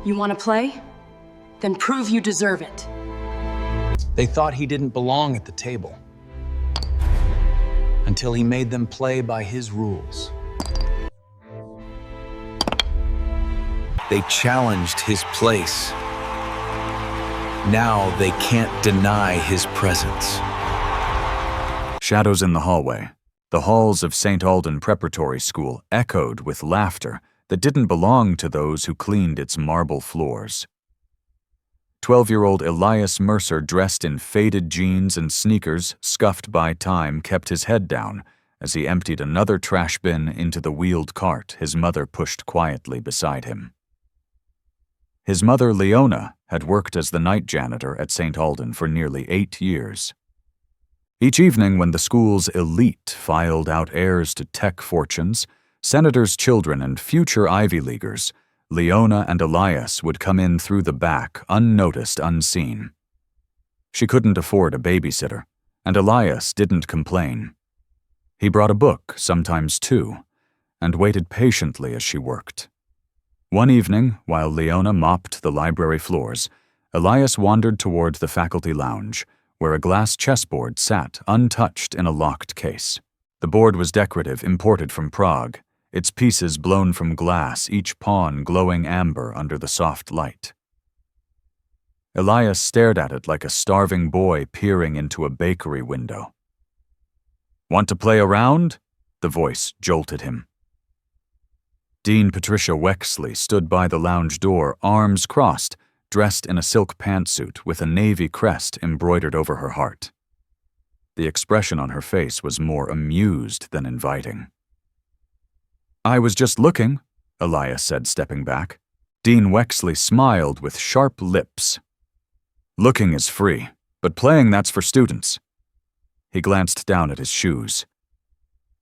You want to play? Then prove you deserve it. They thought he didn't belong at the table, until he made them play by his rules. They challenged his place. Now they can't deny his presence. Shadows in the hallway. The halls of St. Alden Preparatory School echoed with laughter that didn't belong to those who cleaned its marble floors. 12-year-old Elias Mercer, dressed in faded jeans and sneakers scuffed by time, kept his head down as he emptied another trash bin into the wheeled cart his mother pushed quietly beside him. His mother, Leona, had worked as the night janitor at St. Alden for nearly 8 years. Each evening when the school's elite filed out heirs to tech fortunes, senators' children and future Ivy Leaguers, Leona and Elias would come in through the back, unnoticed, unseen. She couldn't afford a babysitter, and Elias didn't complain. He brought a book, sometimes two, and waited patiently as she worked. One evening, while Leona mopped the library floors, Elias wandered toward the faculty lounge, where a glass chessboard sat untouched in a locked case. The board was decorative, imported from Prague, its pieces blown from glass, each pawn glowing amber under the soft light. Elias stared at it like a starving boy peering into a bakery window. "Want to play around?" The voice jolted him. Dean Patricia Wexley stood by the lounge door, arms crossed, dressed in a silk pantsuit with a navy crest embroidered over her heart. The expression on her face was more amused than inviting. "I was just looking," Elias said, stepping back. Dean Wexley smiled with sharp lips. "Looking is free, but playing, that's for students." He glanced down at his shoes.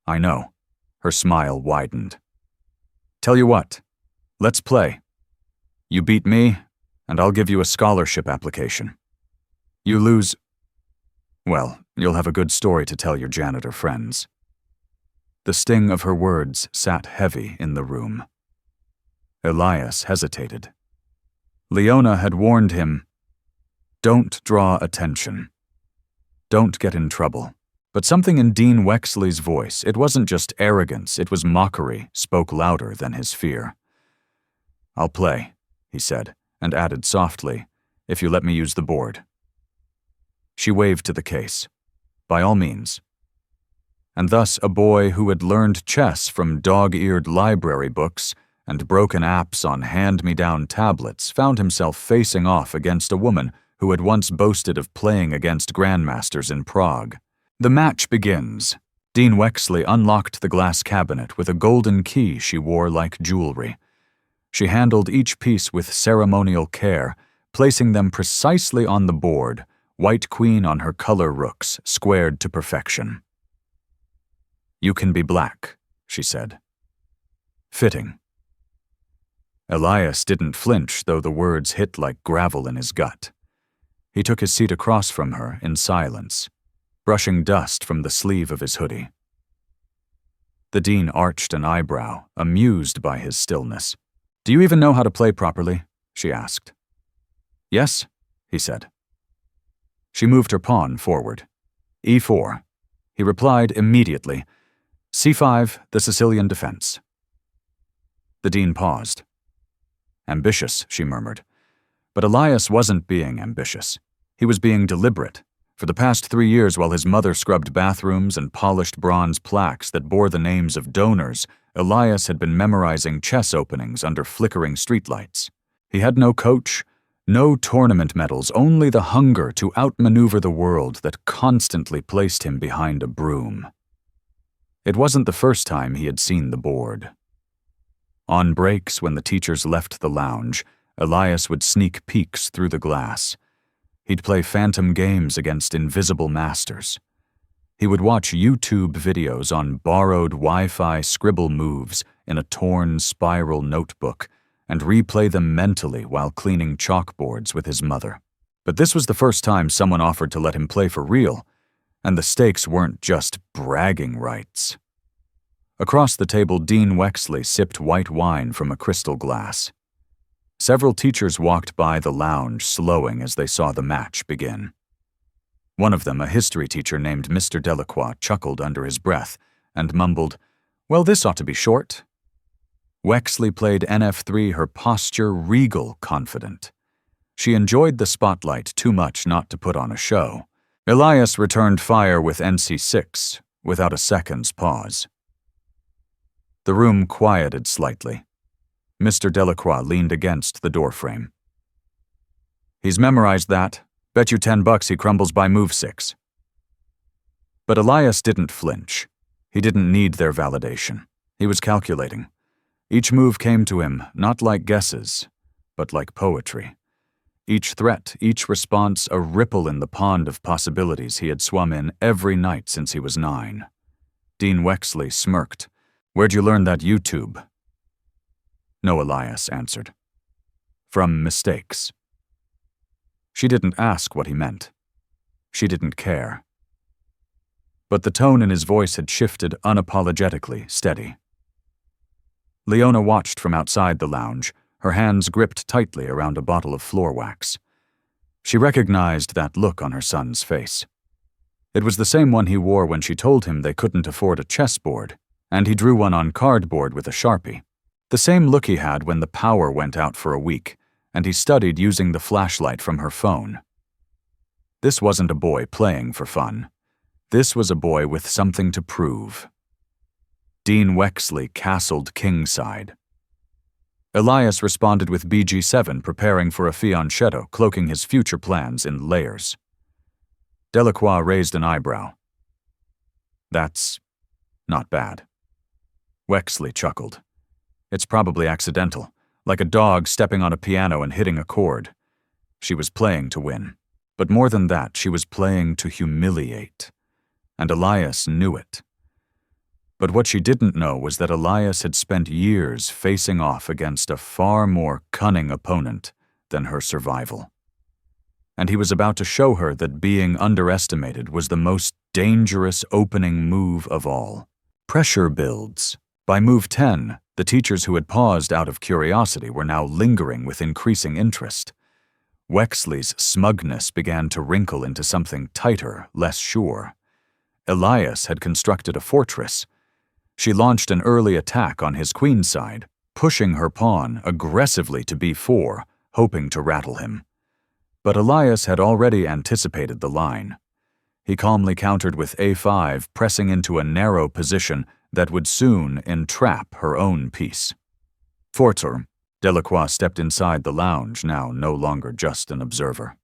"I know." Her smile widened. "Tell you what, let's play. You beat me, and I'll give you a scholarship application. You lose, well, you'll have a good story to tell your janitor friends." The sting of her words sat heavy in the room. Elias hesitated. Leona had warned him, "Don't draw attention. Don't get in trouble." But something in Dean Wexley's voice, it wasn't just arrogance, it was mockery, spoke louder than his fear. "I'll play," he said, and added softly, "if you let me use the board." She waved to the case. "By all means." And thus a boy who had learned chess from dog-eared library books and broken apps on hand-me-down tablets found himself facing off against a woman who had once boasted of playing against grandmasters in Prague. The match begins. Dean Wexley unlocked the glass cabinet with a golden key she wore like jewelry. She handled each piece with ceremonial care, placing them precisely on the board, white queen on her color rooks, squared to perfection. "You can be black," she said. Fitting. Elias didn't flinch, though the words hit like gravel in his gut. He took his seat across from her in silence, brushing dust from the sleeve of his hoodie. The dean arched an eyebrow, amused by his stillness. "Do you even know how to play properly?" she asked. "Yes," he said. She moved her pawn forward. E4. He replied immediately. C5, the Sicilian defense. The dean paused. "Ambitious," she murmured. But Elias wasn't being ambitious. He was being deliberate. For the past 3 years, while his mother scrubbed bathrooms and polished bronze plaques that bore the names of donors, Elias had been memorizing chess openings under flickering streetlights. He had no coach, no tournament medals, only the hunger to outmaneuver the world that constantly placed him behind a broom. It wasn't the first time he had seen the board. On breaks, when the teachers left the lounge, Elias would sneak peeks through the glass. He'd play phantom games against invisible masters. He would watch YouTube videos on borrowed Wi-Fi scribble moves in a torn spiral notebook and replay them mentally while cleaning chalkboards with his mother. But this was the first time someone offered to let him play for real, and the stakes weren't just bragging rights. Across the table, Dean Wexley sipped white wine from a crystal glass. Several teachers walked by the lounge, slowing as they saw the match begin. One of them, a history teacher named Mr. Delacroix, chuckled under his breath and mumbled, "Well, this ought to be short." Wexley played NF3, her posture regal confident. She enjoyed the spotlight too much not to put on a show. Elias returned fire with NC6, without a second's pause. The room quieted slightly. Mr. Delacroix leaned against the doorframe. "He's memorized that. Bet you $10 he crumbles by move 6. But Elias didn't flinch. He didn't need their validation. He was calculating. Each move came to him not like guesses, but like poetry. Each threat, each response, a ripple in the pond of possibilities he had swum in every night since he was 9. Dean Wexley smirked. "Where'd you learn that YouTube?" No, Elias answered. "From mistakes." She didn't ask what he meant. She didn't care. But the tone in his voice had shifted unapologetically steady. Leona watched from outside the lounge, her hands gripped tightly around a bottle of floor wax. She recognized that look on her son's face. It was the same one he wore when she told him they couldn't afford a chessboard, and he drew one on cardboard with a Sharpie. The same look he had when the power went out for a week, and he studied using the flashlight from her phone. This wasn't a boy playing for fun. This was a boy with something to prove. Dean Wexley castled kingside. Elias responded with BG7, preparing for a fianchetto, cloaking his future plans in layers. Delacroix raised an eyebrow. "That's not bad." Wexley chuckled. "It's probably accidental, like a dog stepping on a piano and hitting a chord. She was playing to win. But more than that, she was playing to humiliate. And Elias knew it. But what she didn't know was that Elias had spent years facing off against a far more cunning opponent than her survival. And he was about to show her that being underestimated was the most dangerous opening move of all. Pressure builds. By move 10, the teachers who had paused out of curiosity were now lingering with increasing interest. Wexley's smugness began to wrinkle into something tighter, less sure. Elias had constructed a fortress. She launched an early attack on his queen side, pushing her pawn aggressively to b4, hoping to rattle him. But Elias had already anticipated the line. He calmly countered with a5, pressing into a narrow position that would soon entrap her own piece. Fortur, Delacroix stepped inside the lounge, now no longer just an observer.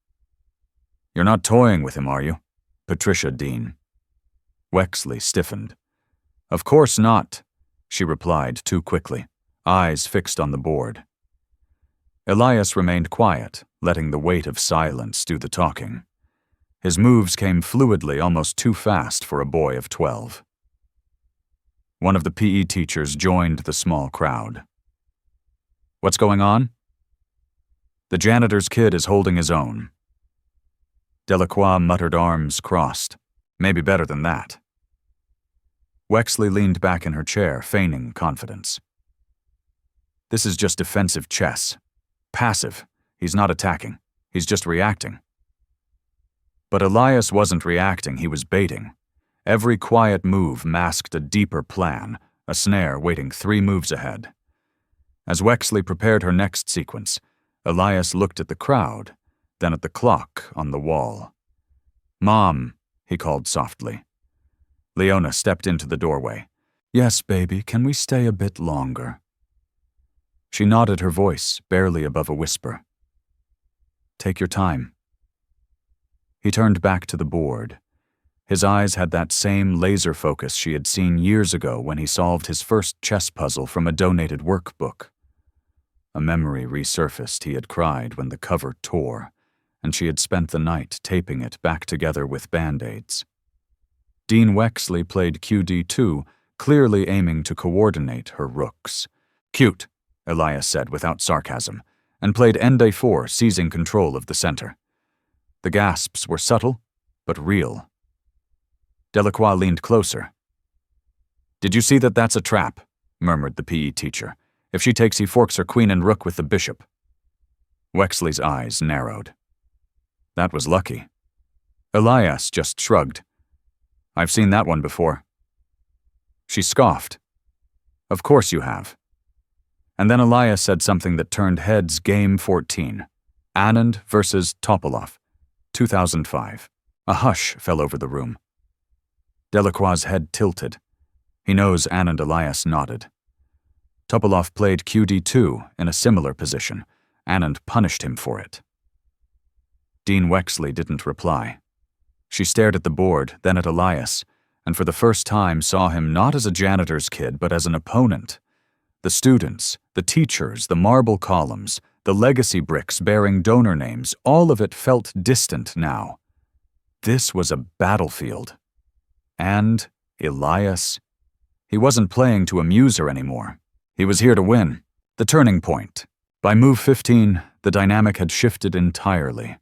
"You're not toying with him, are you?" Patricia Dean. Wexley stiffened. "Of course not," she replied too quickly, eyes fixed on the board. Elias remained quiet, letting the weight of silence do the talking. His moves came fluidly, almost too fast for a boy of 12. One of the PE teachers joined the small crowd. "What's going on?" "The janitor's kid is holding his own." Delacroix muttered, arms crossed. "Maybe better than that." Wexley leaned back in her chair, feigning confidence. "This is just defensive chess. Passive. He's not attacking. He's just reacting." But Elias wasn't reacting, he was baiting. Every quiet move masked a deeper plan, a snare waiting 3 moves ahead. As Wexley prepared her next sequence, Elias looked at the crowd, then at the clock on the wall. "Mom," he called softly. Leona stepped into the doorway. "Yes, baby, can we stay a bit longer?" She nodded, her voice barely above a whisper. "Take your time." He turned back to the board. His eyes had that same laser focus she had seen years ago when he solved his first chess puzzle from a donated workbook. A memory resurfaced. He had cried when the cover tore, and she had spent the night taping it back together with Band-Aids. Dean Wexley played QD2, clearly aiming to coordinate her rooks. "Cute," Elias said without sarcasm, and played Nd4, seizing control of the center. The gasps were subtle, but real. Delacroix leaned closer. "Did you see that that's a trap?" murmured the PE teacher. "If she takes, he forks her queen and rook with the bishop." Wexley's eyes narrowed. That was lucky. Elias just shrugged. I've seen that one before. She scoffed. Of course you have. And then Elias said something that turned heads. Game 14. Anand versus Topolov. 2005. A hush fell over the room. Delacroix's head tilted. He knows Anand Elias nodded. Topolov played QD2 in a similar position. Anand punished him for it. Dean Wexley didn't reply. She stared at the board, then at Elias, and for the first time saw him not as a janitor's kid, but as an opponent. The students, the teachers, the marble columns, the legacy bricks bearing donor names, all of it felt distant now. This was a battlefield. And Elias, he wasn't playing to amuse her anymore. He was here to win. The turning point. By move 15, the dynamic had shifted entirely.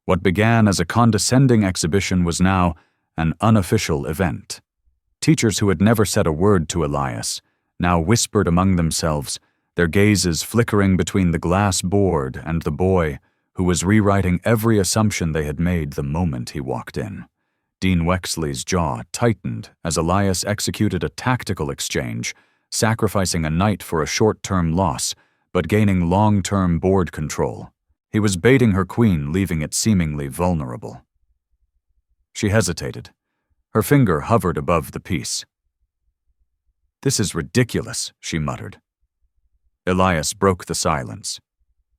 What began as a condescending exhibition was now an unofficial event. Teachers who had never said a word to Elias now whispered among themselves, their gazes flickering between the glass board and the boy who was rewriting every assumption they had made the moment he walked in. Dean Wexley's jaw tightened as Elias executed a tactical exchange, sacrificing a knight for a short-term loss, but gaining long-term board control. He was baiting her queen, leaving it seemingly vulnerable. She hesitated. Her finger hovered above the piece. "This is ridiculous," she muttered. Elias broke the silence.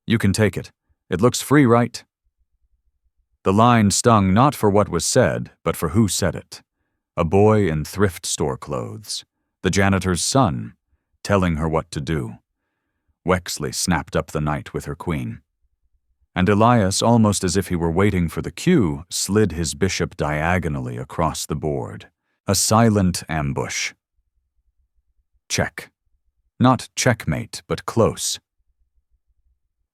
"You can take it. It looks free, right?" The line stung not for what was said, but for who said it. A boy in thrift store clothes. The janitor's son, telling her what to do. Wexley snapped up the knight with her queen. And Elias, almost as if he were waiting for the cue, slid his bishop diagonally across the board. A silent ambush. Check. Not checkmate, but close.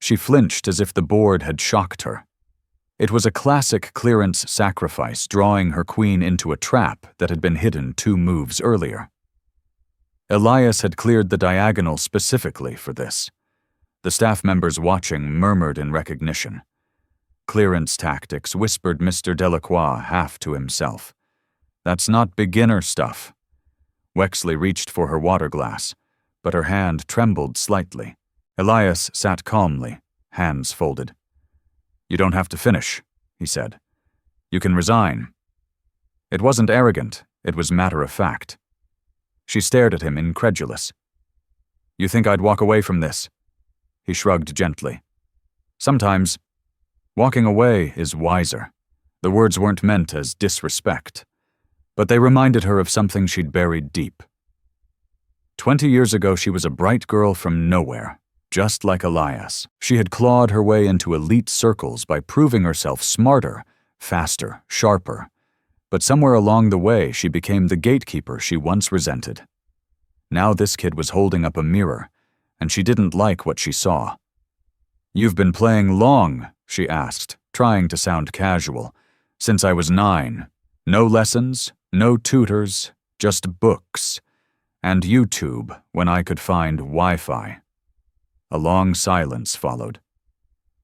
She flinched as if the board had shocked her. It was a classic clearance sacrifice, drawing her queen into a trap that had been hidden 2 moves earlier. Elias had cleared the diagonal specifically for this. The staff members watching murmured in recognition. Clearance tactics, whispered Mr. Delacroix half to himself. That's not beginner stuff. Wexley reached for her water glass, but her hand trembled slightly. Elias sat calmly, hands folded. "You don't have to finish," he said. "You can resign." It wasn't arrogant, it was matter-of-fact. She stared at him, incredulous. "You think I'd walk away from this?" He shrugged gently. "Sometimes. Walking away is wiser." The words weren't meant as disrespect, but they reminded her of something she'd buried deep. 20 years ago, she was a bright girl from nowhere, just like Elias. She had clawed her way into elite circles by proving herself smarter, faster, sharper. But somewhere along the way, she became the gatekeeper she once resented. Now this kid was holding up a mirror, and she didn't like what she saw. "You've been playing long?" she asked, trying to sound casual. "Since I was 9. No lessons, no tutors, just books. And YouTube when I could find Wi-Fi." A long silence followed.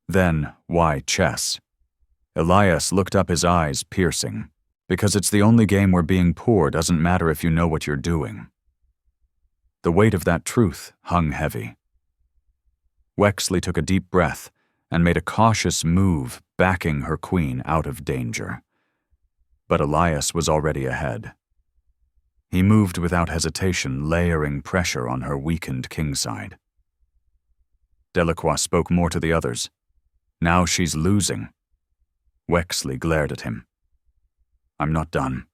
Then, why chess? Elias looked up, his eyes piercing. "Because it's the only game where being poor doesn't matter if you know what you're doing." The weight of that truth hung heavy. Wexley took a deep breath and made a cautious move, backing her queen out of danger. But Elias was already ahead. He moved without hesitation, layering pressure on her weakened kingside. Delacroix spoke more to the others. "Now she's losing." Wexley glared at him. "I'm not done."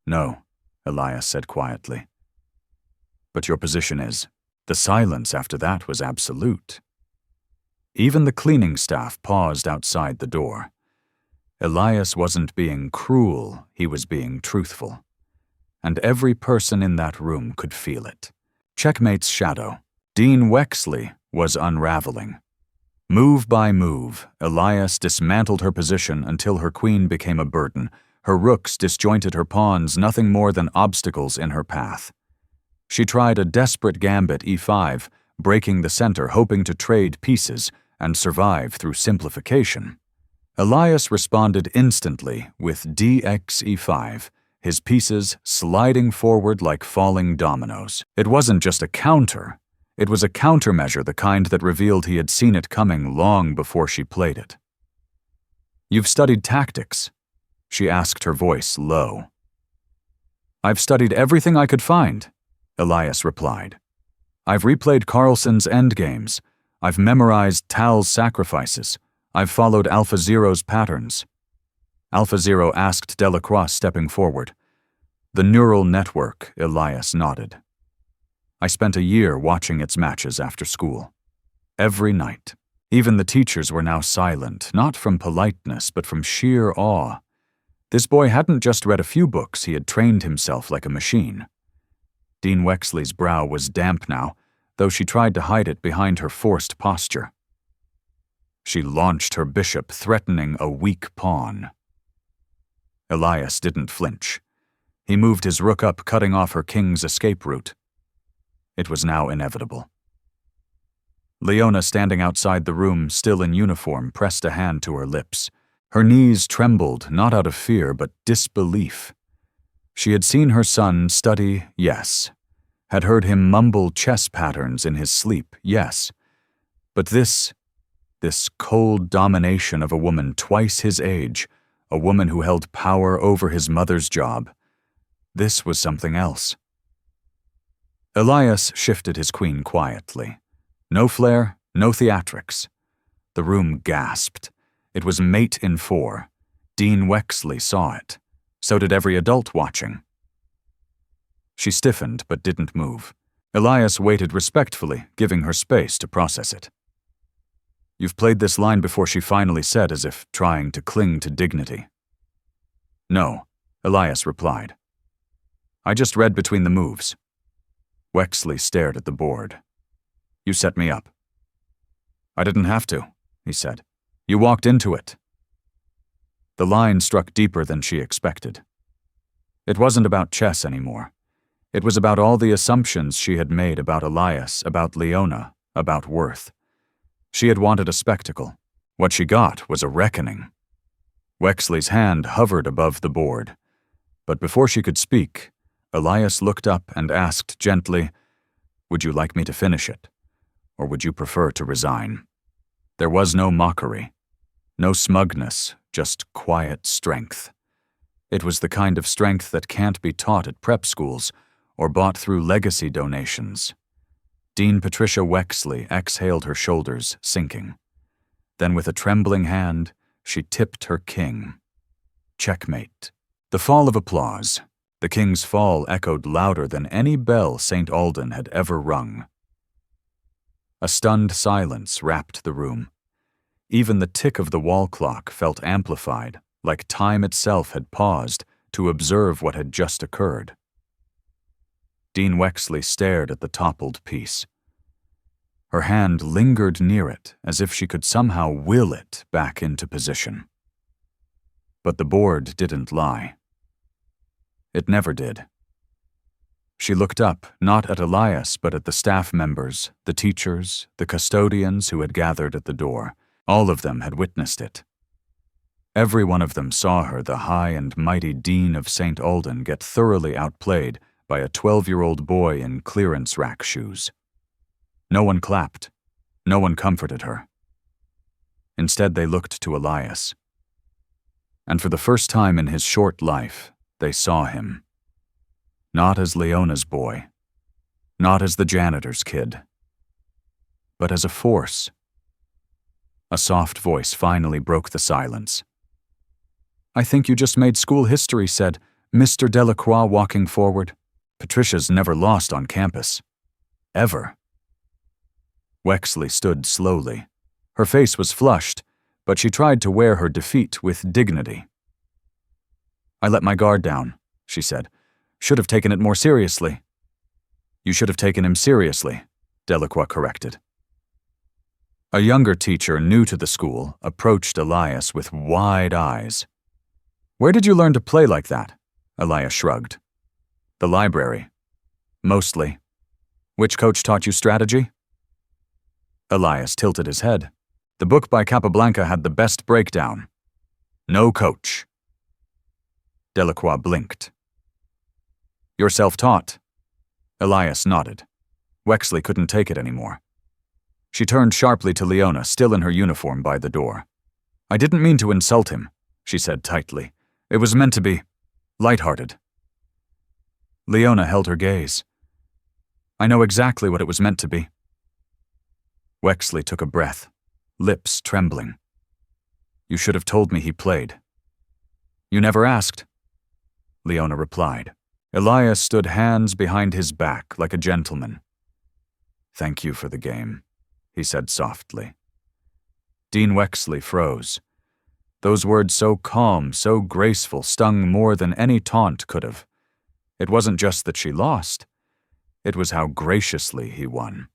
"No," Elias said quietly. "But your position is." The silence after that was absolute. Even the cleaning staff paused outside the door. Elias wasn't being cruel, he was being truthful. And every person in that room could feel it. Checkmate's shadow, Dean Wexley, was unraveling. Move by move, Elias dismantled her position until her queen became a burden. Her rooks disjointed her pawns, nothing more than obstacles in her path. She tried a desperate gambit e5, breaking the center, hoping to trade pieces, and survive through simplification, Elias responded instantly with DXE5, his pieces sliding forward like falling dominoes. It wasn't just a counter. It was a countermeasure, the kind that revealed he had seen it coming long before she played it. "You've studied tactics?" she asked, her voice low. "I've studied everything I could find," Elias replied. "I've replayed Carlson's endgames. I've memorized Tal's sacrifices. I've followed Alpha Zero's patterns." Alpha Zero asked Delacroix, stepping forward. "The neural network," Elias nodded. "I spent a year watching its matches after school. Every night. Even the teachers were now silent, not from politeness, but from sheer awe. This boy hadn't just read a few books, he had trained himself like a machine." Dean Wexley's brow was damp now, though she tried to hide it behind her forced posture. She launched her bishop, threatening a weak pawn. Elias didn't flinch. He moved his rook up, cutting off her king's escape route. It was now inevitable. Leona, standing outside the room, still in uniform, pressed a hand to her lips. Her knees trembled, not out of fear, but disbelief. She had seen her son study, yes. Had heard him mumble chess patterns in his sleep, yes. But this cold domination of a woman twice his age, a woman who held power over his mother's job, this was something else. Elias shifted his queen quietly. No flair, no theatrics. The room gasped. It was mate in 4. Dean Wexley saw it. So did every adult watching. She stiffened but didn't move. Elias waited respectfully, giving her space to process it. "You've played this line before," she finally said, as if trying to cling to dignity. "No," Elias replied. "I just read between the moves." Wexley stared at the board. "You set me up." "I didn't have to," he said. "You walked into it." The line struck deeper than she expected. It wasn't about chess anymore. It was about all the assumptions she had made about Elias, about Leona, about worth. She had wanted a spectacle. What she got was a reckoning. Wexley's hand hovered above the board. But before she could speak, Elias looked up and asked gently, "Would you like me to finish it? Or would you prefer to resign?" There was no mockery, no smugness, just quiet strength. It was the kind of strength that can't be taught at prep schools or bought through legacy donations. Dean Patricia Wexley exhaled, her shoulders sinking. Then with a trembling hand, she tipped her king. Checkmate. The fall of applause. The king's fall echoed louder than any bell St. Alden had ever rung. A stunned silence wrapped the room. Even the tick of the wall clock felt amplified, like time itself had paused to observe what had just occurred. Dean Wexley stared at the toppled piece. Her hand lingered near it, as if she could somehow will it back into position. But the board didn't lie. It never did. She looked up, not at Elias, but at the staff members, the teachers, the custodians who had gathered at the door. All of them had witnessed it. Every one of them saw her, the high and mighty Dean of St. Alden, get thoroughly outplayed by a 12-year-old boy in clearance rack shoes. No one clapped. No one comforted her. Instead, they looked to Elias. And for the first time in his short life, they saw him. Not as Leona's boy, not as the janitor's kid, but as a force. A soft voice finally broke the silence. "I think you just made school history," said Mr. Delacroix, walking forward. Patricia's never lost on campus. Ever. Wexley stood slowly. Her face was flushed, but she tried to wear her defeat with dignity. "I let my guard down," she said. "Should have taken it more seriously." "You should have taken him seriously," Delacroix corrected. A younger teacher, new to the school, approached Elias with wide eyes. "Where did you learn to play like that?" Elias shrugged. "The library. Mostly. Which coach taught you strategy?" Elias tilted his head. The book by Capablanca had the best breakdown. No coach. Delacroix blinked. You're self-taught. Elias nodded. Wexley couldn't take it anymore. She turned sharply to Leona, still in her uniform, by the door. I didn't mean to insult him, she said tightly. It was meant to be lighthearted. Leona held her gaze. I know exactly what it was meant to be. Wexley took a breath, lips trembling. You should have told me he played. You never asked, Leona replied. Elias stood hands behind his back like a gentleman. Thank you for the game, he said softly. Dean Wexley froze. Those words, so calm, so graceful, stung more than any taunt could have. It wasn't just that she lost. It was how graciously he won.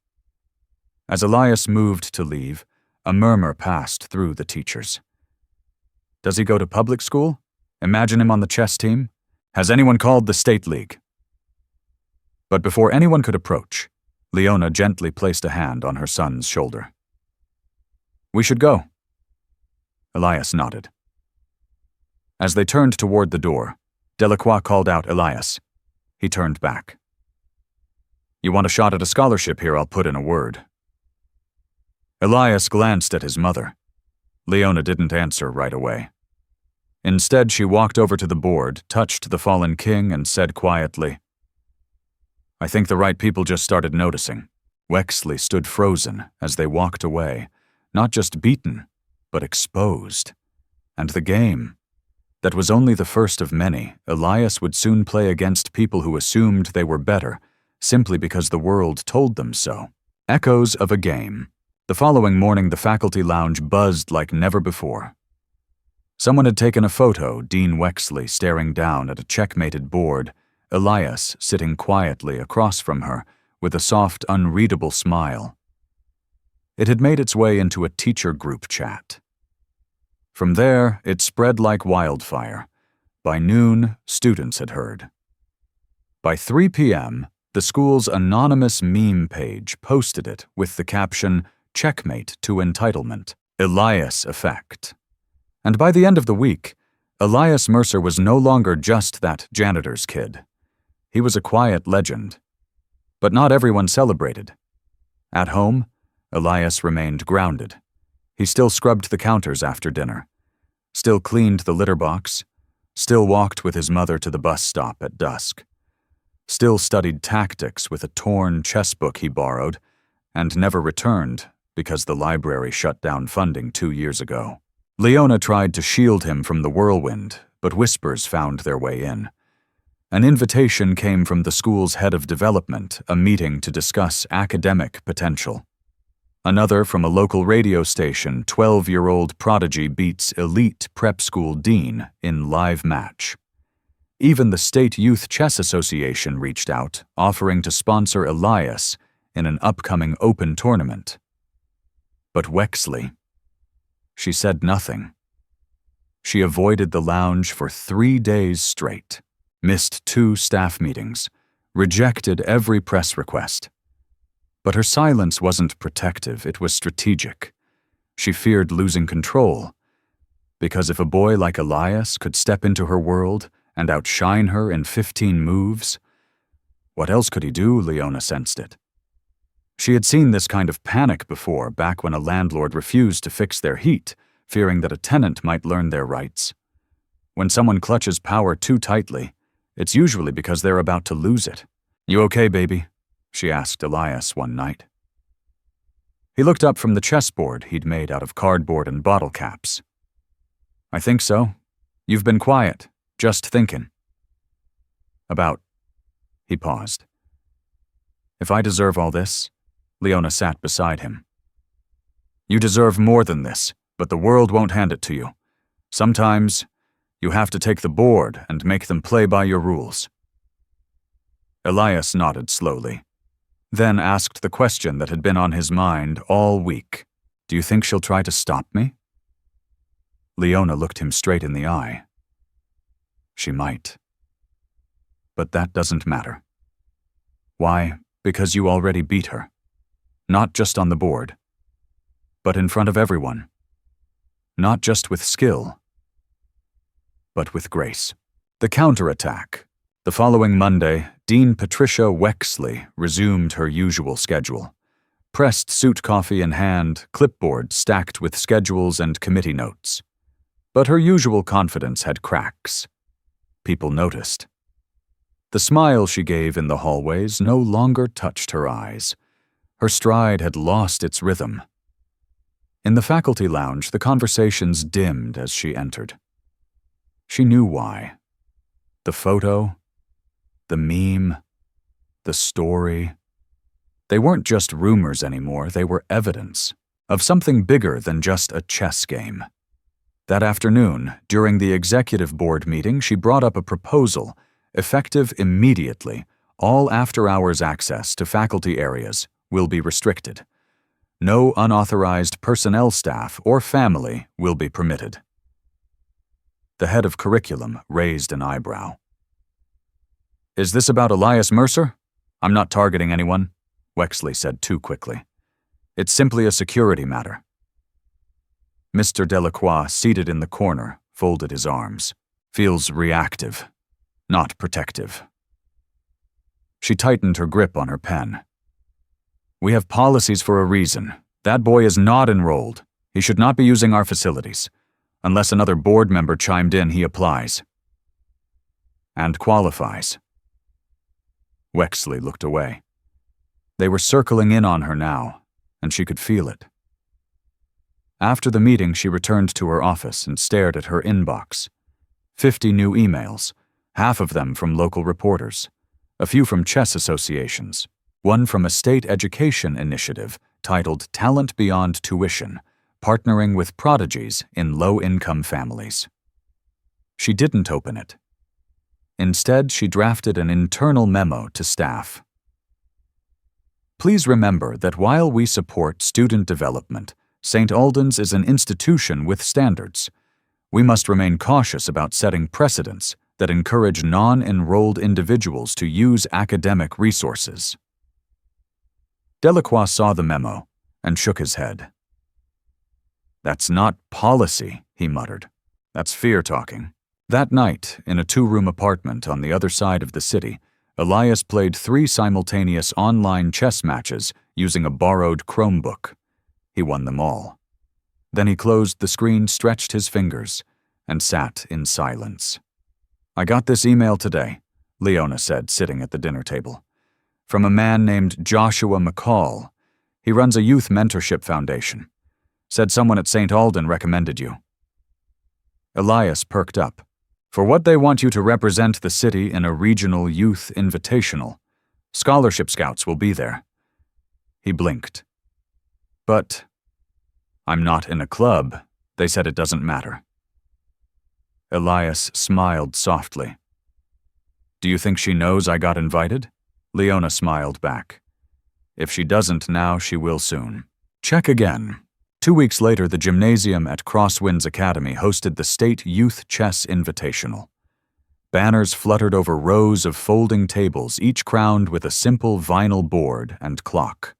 As Elias moved to leave, a murmur passed through the teachers. Does he go to public school? Imagine him on the chess team? Has anyone called the State League? But before anyone could approach, Leona gently placed a hand on her son's shoulder. We should go. Elias nodded. As they turned toward the door, Delacroix called out Elias. He turned back. You want a shot at a scholarship here, I'll put in a word. Elias glanced at his mother. Leona didn't answer right away. Instead, she walked over to the board, touched the fallen king, and said quietly, I think the right people just started noticing. Wexley stood frozen as they walked away, not just beaten, but exposed. And the game, that was only the first of many, Elias would soon play against people who assumed they were better, simply because the world told them so. Echoes of a game. The following morning, the faculty lounge buzzed like never before. Someone had taken a photo, Dean Wexley staring down at a checkmated board, Elias sitting quietly across from her with a soft, unreadable smile. It had made its way into a teacher group chat. From there, it spread like wildfire. By noon, students had heard. By 3 p.m., the school's anonymous meme page posted it with the caption, Checkmate to Entitlement, Elias Effect. And by the end of the week, Elias Mercer was no longer just that janitor's kid. He was a quiet legend. But not everyone celebrated. At home, Elias remained grounded. He still scrubbed the counters after dinner, still cleaned the litter box, still walked with his mother to the bus stop at dusk, still studied tactics with a torn chess book he borrowed and never returned because the library shut down funding 2 years ago. Leona tried to shield him from the whirlwind, but whispers found their way in. An invitation came from the school's head of development, a meeting to discuss academic potential. Another from a local radio station, 12-year-old prodigy beats elite prep school dean in live match. Even the State Youth Chess Association reached out, offering to sponsor Elias in an upcoming open tournament. But Wexley, she said nothing. She avoided the lounge for 3 days straight, missed 2 staff meetings, rejected every press request. But her silence wasn't protective, it was strategic. She feared losing control, because if a boy like Elias could step into her world and outshine her in 15 moves, what else could he do, Leona sensed it. She had seen this kind of panic before, back when a landlord refused to fix their heat, fearing that a tenant might learn their rights. When someone clutches power too tightly, it's usually because they're about to lose it. You okay, baby? She asked Elias one night. He looked up from the chessboard he'd made out of cardboard and bottle caps. I think so. You've been quiet, just thinking. About... He paused. If I deserve all this, Leona sat beside him. You deserve more than this, but the world won't hand it to you. Sometimes, you have to take the board and make them play by your rules. Elias nodded slowly, then asked the question that had been on his mind all week. Do you think she'll try to stop me? Leona looked him straight in the eye. She might. But that doesn't matter. Why? Because you already beat her. Not just on the board. but in front of everyone. Not just with skill, but with grace. The counterattack. The following Monday, Dean Patricia Wexley resumed her usual schedule. Pressed suit coffee in hand, clipboard stacked with schedules and committee notes. But her usual confidence had cracks. People noticed. The smile she gave in the hallways no longer touched her eyes. Her stride had lost its rhythm. In the faculty lounge, the conversations dimmed as she entered. She knew why. The photo, the meme, the story. They weren't just rumors anymore, they were evidence of something bigger than just a chess game. That afternoon, during the executive board meeting, she brought up a proposal, effective immediately. All after-hours access to faculty areas will be restricted. No unauthorized personnel staff or family will be permitted. The head of curriculum raised an eyebrow. "Is this about Elias Mercer? I'm not targeting anyone," Wexley said too quickly. "It's simply a security matter." Mr. Delacroix, seated in the corner, folded his arms. "Feels reactive, not protective." She tightened her grip on her pen. "We have policies for a reason. That boy is not enrolled. He should not be using our facilities. Unless another board member chimed in, he applies. And qualifies." Wexley looked away. They were circling in on her now, and she could feel it. After the meeting, she returned to her office and stared at her inbox. 50 new emails, half of them from local reporters, a few from chess associations, one from a state education initiative titled Talent Beyond Tuition, partnering with prodigies in low-income families. She didn't open it. Instead, she drafted an internal memo to staff. "Please remember that while we support student development, St. Alden's is an institution with standards. We must remain cautious about setting precedents that encourage non-enrolled individuals to use academic resources." Delacroix saw the memo and shook his head. "That's not policy," he muttered. "That's fear talking." That night, in a 2-room apartment on the other side of the city, Elias played 3 simultaneous online chess matches using a borrowed Chromebook. He won them all. Then he closed the screen, stretched his fingers, and sat in silence. "I got this email today," Leona said, sitting at the dinner table. "From a man named Joshua McCall. He runs a youth mentorship foundation. Said someone at St. Alden recommended you." Elias perked up. "For what they want you to represent the city in a regional youth invitational. Scholarship scouts will be there." He blinked. "But I'm not in a club. They said it doesn't matter." Elias smiled softly. "Do you think she knows I got invited?" Leona smiled back. "If she doesn't now, she will soon. Check again." 2 weeks later, the gymnasium at Crosswinds Academy hosted the State Youth Chess Invitational. Banners fluttered over rows of folding tables, each crowned with a simple vinyl board and clock.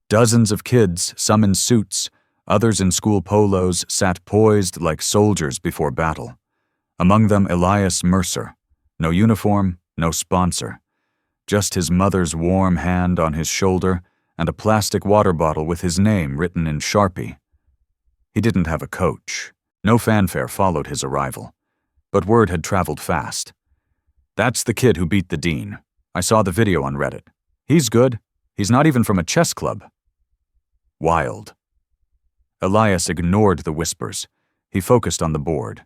Dozens of kids, some in suits, others in school polos, sat poised like soldiers before battle. Among them, Elias Mercer. No uniform, no sponsor. Just his mother's warm hand on his shoulder and a plastic water bottle with his name written in Sharpie. He didn't have a coach. No fanfare followed his arrival. But word had traveled fast. "That's the kid who beat the dean. I saw the video on Reddit. He's good. He's not even from a chess club." Wild. Elias ignored the whispers. He focused on the board.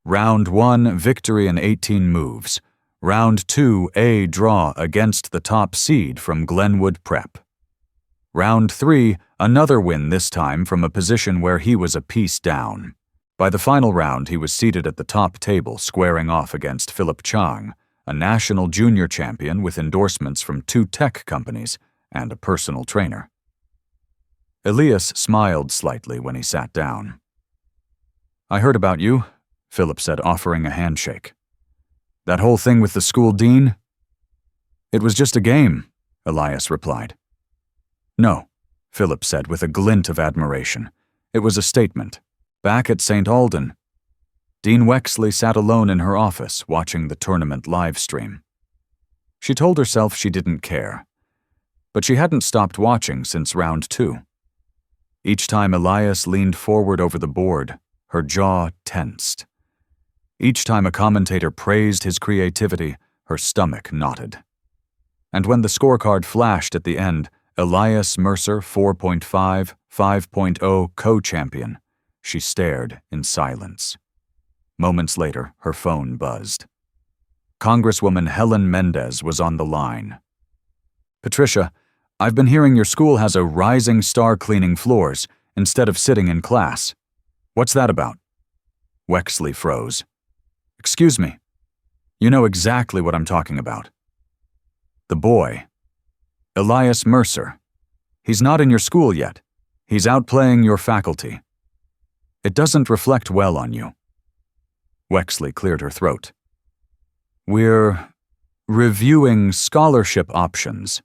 Round 1, victory in 18 moves. Round 2, a draw against the top seed from Glenwood Prep. Round 3, another win, this time from a position where he was a piece down. By the final round, he was seated at the top table, squaring off against Philip Chang, a national junior champion with endorsements from 2 tech companies and a personal trainer. Elias smiled slightly when he sat down. "I heard about you," Philip said, offering a handshake. "That whole thing with the school dean?" "It was just a game," Elias replied. "No," Philip said with a glint of admiration. It was a statement. Back at St. Alden, Dean Wexley sat alone in her office watching the tournament live stream. She told herself she didn't care, but she hadn't stopped watching since round 2. Each time Elias leaned forward over the board, her jaw tensed. Each time a commentator praised his creativity, her stomach knotted. And when the scorecard flashed at the end, Elias Mercer 4.5, 5.0 co-champion, she stared in silence. Moments later, her phone buzzed. Congresswoman Helen Mendez was on the line. "Patricia, I've been hearing your school has a rising star cleaning floors instead of sitting in class. What's that about?" Wexley froze. "Excuse me. You know exactly what I'm talking about. The boy. Elias Mercer. He's not in your school yet. He's outplaying your faculty. It doesn't reflect well on you." Wexley cleared her throat. "We're reviewing scholarship options."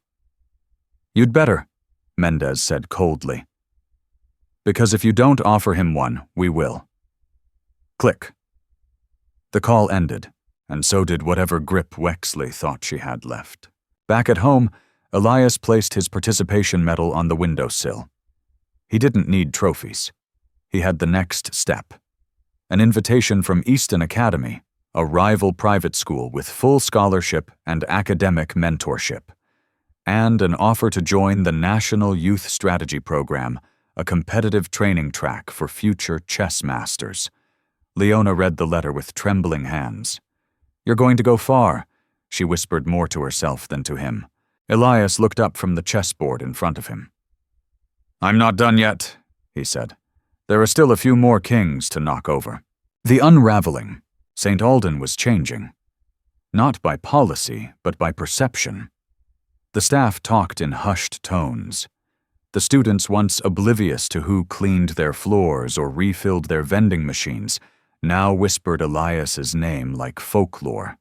"You'd better," Mendez said coldly. "Because if you don't offer him one, we will." Click. The call ended, and so did whatever grip Wexley thought she had left. Back at home, Elias placed his participation medal on the windowsill. He didn't need trophies. He had the next step. An invitation from Easton Academy, a rival private school with full scholarship and academic mentorship, and an offer to join the National Youth Strategy Program, a competitive training track for future chess masters. Leona read the letter with trembling hands. "You're going to go far," she whispered more to herself than to him. Elias looked up from the chessboard in front of him. "I'm not done yet," he said. "There are still a few more kings to knock over." The unraveling. St. Alden was changing. Not by policy, but by perception. The staff talked in hushed tones. The students, once oblivious to who cleaned their floors or refilled their vending machines, now whispered Elias's name like folklore.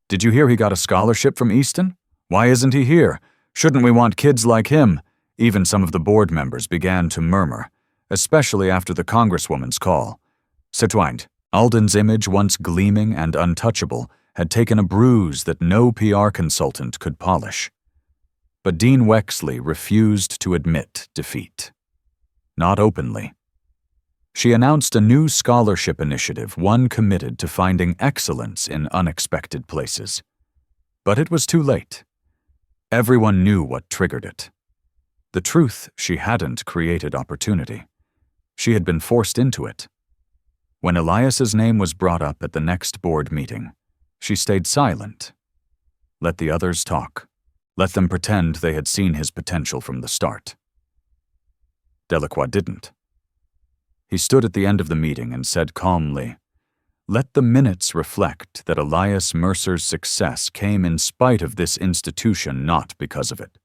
"Did you hear he got a scholarship from Easton? Why isn't he here? Shouldn't we want kids like him?" Even some of the board members began to murmur, especially after the Congresswoman's call. Citoyen, Alden's image, once gleaming and untouchable, had taken a bruise that no PR consultant could polish. But Dean Wexley refused to admit defeat. Not openly. She announced a new scholarship initiative, one committed to finding excellence in unexpected places. But it was too late. Everyone knew what triggered it. The truth, she hadn't created opportunity. She had been forced into it. When Elias's name was brought up at the next board meeting, she stayed silent. Let the others talk. Let them pretend they had seen his potential from the start. Delacroix didn't. He stood at the end of the meeting and said calmly, "Let the minutes reflect that Elias Mercer's success came in spite of this institution, not because of it."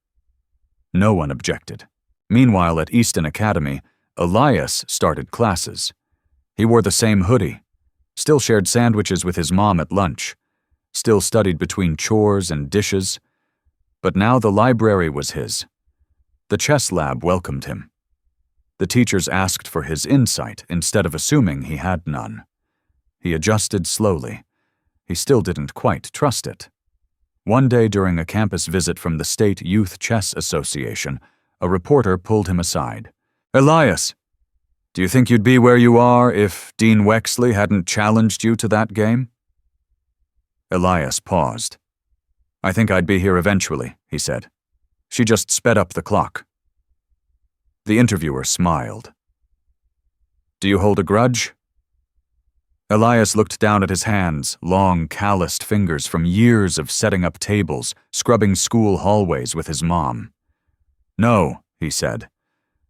No one objected. Meanwhile, at Easton Academy, Elias started classes. He wore the same hoodie, still shared sandwiches with his mom at lunch, still studied between chores and dishes. But now the library was his. The chess lab welcomed him. The teachers asked for his insight instead of assuming he had none. He adjusted slowly. He still didn't quite trust it. One day during a campus visit from the State Youth Chess Association, a reporter pulled him aside. "Elias, do you think you'd be where you are if Dean Wexley hadn't challenged you to that game?" Elias paused. "I think I'd be here eventually," he said. "She just sped up the clock." The interviewer smiled. "Do you hold a grudge?" Elias looked down at his hands, long, calloused fingers from years of setting up tables, scrubbing school hallways with his mom. "No," he said.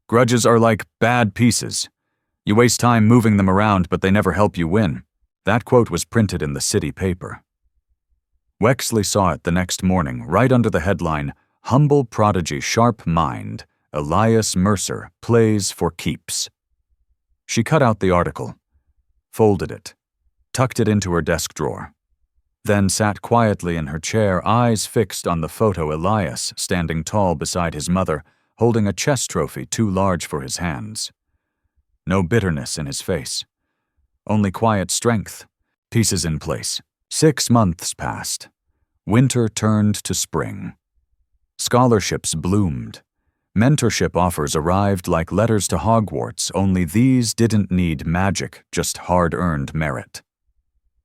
"Grudges are like bad pieces. You waste time moving them around, but they never help you win." That quote was printed in the city paper. Wexley saw it the next morning, right under the headline, "Humble Prodigy Sharp Mind, Elias Mercer Plays for Keeps." She cut out the article, folded it, tucked it into her desk drawer, then sat quietly in her chair, eyes fixed on the photo Elias standing tall beside his mother, holding a chess trophy too large for his hands. No bitterness in his face. Only quiet strength. Pieces in place. 6 months passed. Winter turned to spring. Scholarships bloomed. Mentorship offers arrived like letters to Hogwarts, only these didn't need magic, just hard-earned merit.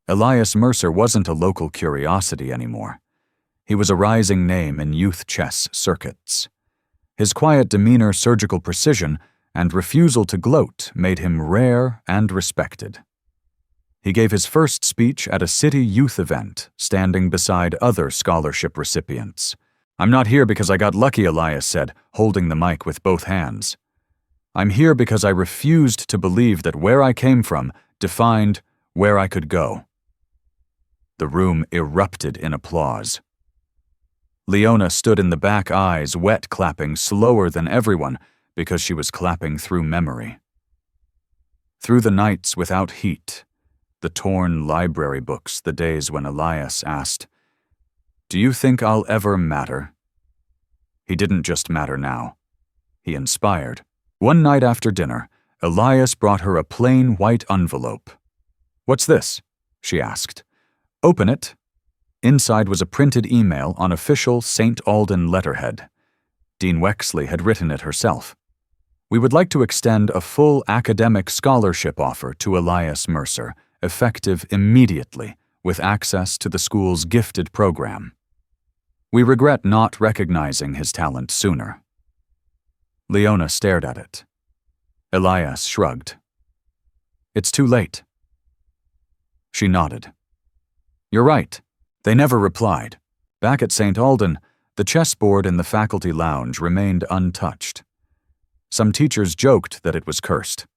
Elias Mercer wasn't a local curiosity anymore. He was a rising name in youth chess circuits. His quiet demeanor, surgical precision, and refusal to gloat made him rare and respected. He gave his first speech at a city youth event, standing beside other scholarship recipients. "I'm not here because I got lucky," Elias said, holding the mic with both hands. "I'm here because I refused to believe that where I came from defined where I could go." The room erupted in applause. Leona stood in the back, eyes wet, clapping slower than everyone because she was clapping through memory. Through the nights without heat, the torn library books, the days when Elias asked, "Do you think I'll ever matter?" He didn't just matter now. He inspired. One night after dinner, Elias brought her a plain white envelope. "What's this?" she asked. "Open it." Inside was a printed email on official St. Alden letterhead. Dean Wexley had written it herself. "We would like to extend a full academic scholarship offer to Elias Mercer, effective immediately, with access to the school's gifted program. We regret not recognizing his talent sooner." Leona stared at it. Elias shrugged. "It's too late." She nodded. "You're right." They never replied. Back at St. Alden, the chessboard in the faculty lounge remained untouched. Some teachers joked that it was cursed.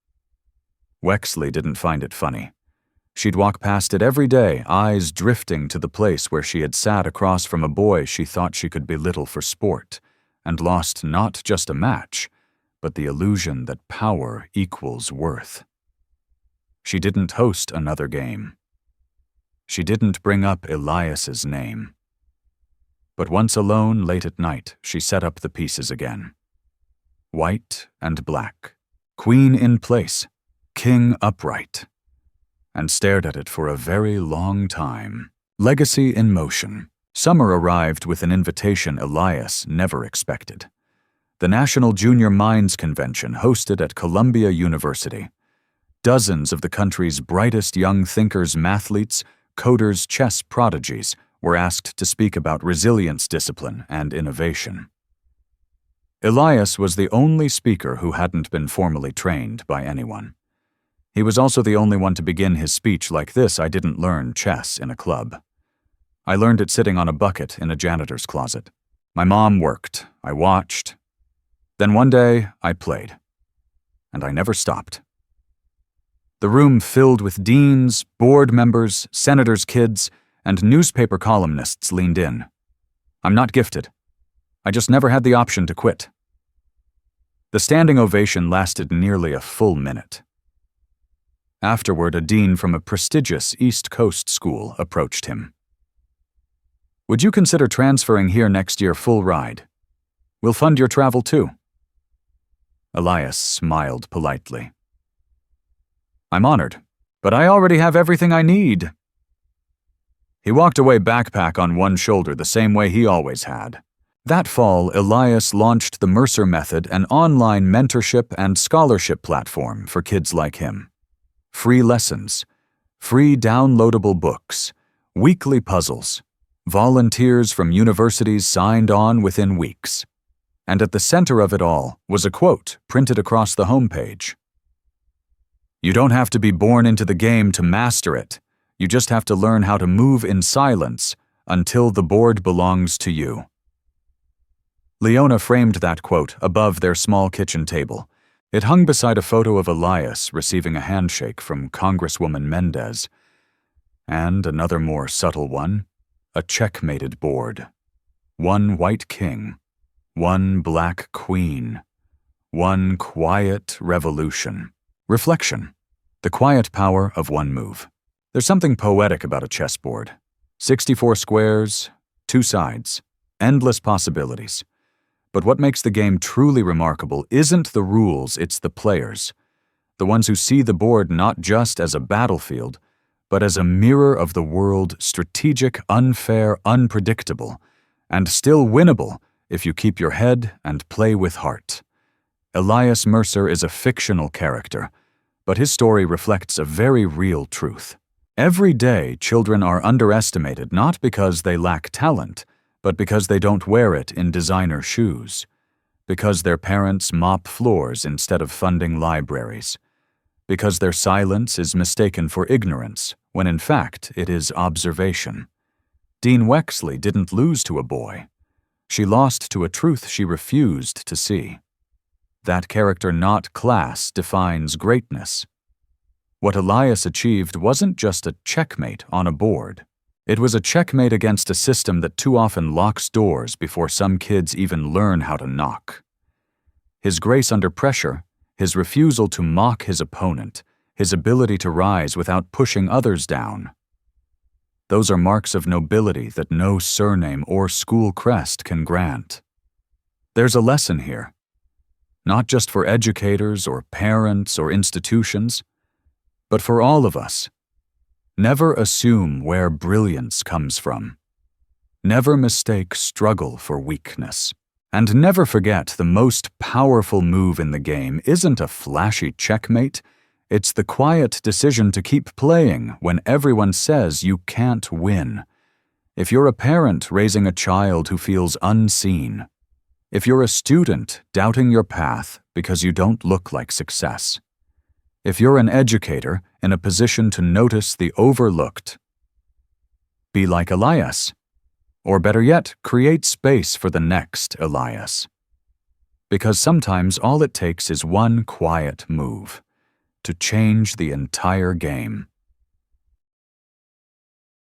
Wexley didn't find it funny. She'd walk past it every day, eyes drifting to the place where she had sat across from a boy she thought she could belittle for sport, and lost not just a match, but the illusion that power equals worth. She didn't host another game. She didn't bring up Elias's name. But once alone, late at night, she set up the pieces again. White and black, queen in place, king upright, and stared at it for a very long time. Legacy in motion. Summer arrived with an invitation Elias never expected. The National Junior Minds Convention hosted at Columbia University. Dozens of the country's brightest young thinkers, mathletes, coders, chess prodigies were asked to speak about resilience, discipline, and innovation. Elias was the only speaker who hadn't been formally trained by anyone. He was also the only one to begin his speech like this: "I didn't learn chess in a club. I learned it sitting on a bucket in a janitor's closet. My mom worked, I watched. Then one day, I played. And I never stopped." The room filled with deans, board members, senators' kids, and newspaper columnists leaned in. "I'm not gifted. I just never had the option to quit." The standing ovation lasted nearly a full minute. Afterward, a dean from a prestigious East Coast school approached him. "Would you consider transferring here next year full ride? We'll fund your travel too." Elias smiled politely. "I'm honored, but I already have everything I need." He walked away, backpack on one shoulder, the same way he always had. That fall, Elias launched the Mercer Method, an online mentorship and scholarship platform for kids like him. Free lessons, free downloadable books, weekly puzzles, volunteers from universities signed on within weeks. And at the center of it all was a quote printed across the homepage. "You don't have to be born into the game to master it. You just have to learn how to move in silence until the board belongs to you." Leona framed that quote above their small kitchen table. It hung beside a photo of Elias receiving a handshake from Congresswoman Mendez, and another more subtle one, a checkmated board. One white king, one black queen, one quiet revolution. Reflection. The quiet power of one move. There's something poetic about a chessboard. 64 squares, 2 sides, endless possibilities. But what makes the game truly remarkable isn't the rules, it's the players. The ones who see the board not just as a battlefield, but as a mirror of the world, strategic, unfair, unpredictable, and still winnable if you keep your head and play with heart. Elias Mercer is a fictional character, but his story reflects a very real truth. Every day, children are underestimated not because they lack talent, but because they don't wear it in designer shoes, because their parents mop floors instead of funding libraries, because their silence is mistaken for ignorance, when in fact it is observation. Dean Wexley didn't lose to a boy. She lost to a truth she refused to see. That character, not class, defines greatness. What Elias achieved wasn't just a checkmate on a board. It was a checkmate against a system that too often locks doors before some kids even learn how to knock. His grace under pressure, his refusal to mock his opponent, his ability to rise without pushing others down. Those are marks of nobility that no surname or school crest can grant. There's a lesson here, not just for educators or parents or institutions, but for all of us. Never assume where brilliance comes from. Never mistake struggle for weakness. And never forget, the most powerful move in the game isn't a flashy checkmate, it's the quiet decision to keep playing when everyone says you can't win. If you're a parent raising a child who feels unseen, if you're a student doubting your path because you don't look like success, if you're an educator in a position to notice the overlooked, be like Elias. Or better yet, create space for the next Elias. Because sometimes all it takes is one quiet move to change the entire game.